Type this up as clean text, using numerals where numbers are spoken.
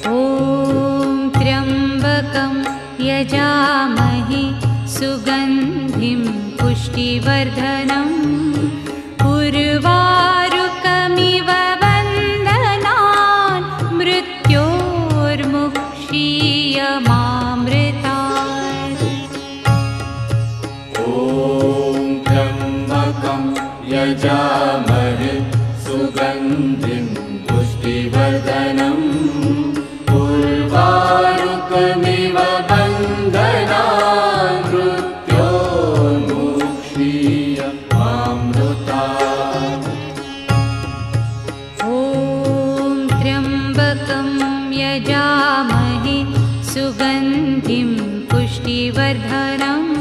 ॐ त्र्यम्बकं यजामहे सुगन्धिं पुष्टिवर्धनम् उर्वारुकमिव वन्दनान् मृत्योर्मुक्षीयमामृतात्। ॐ त्र्यम्बकं यजामहे सुगन्धिं पुष्टिवर्धनम् उर्वारुकमिव वन्दनान् मृत्योर्मुक्षीयमामृतात्। ॐ त्र्यम्बकं यजामहे सुगन्धिं पुष्टिवर्धनम्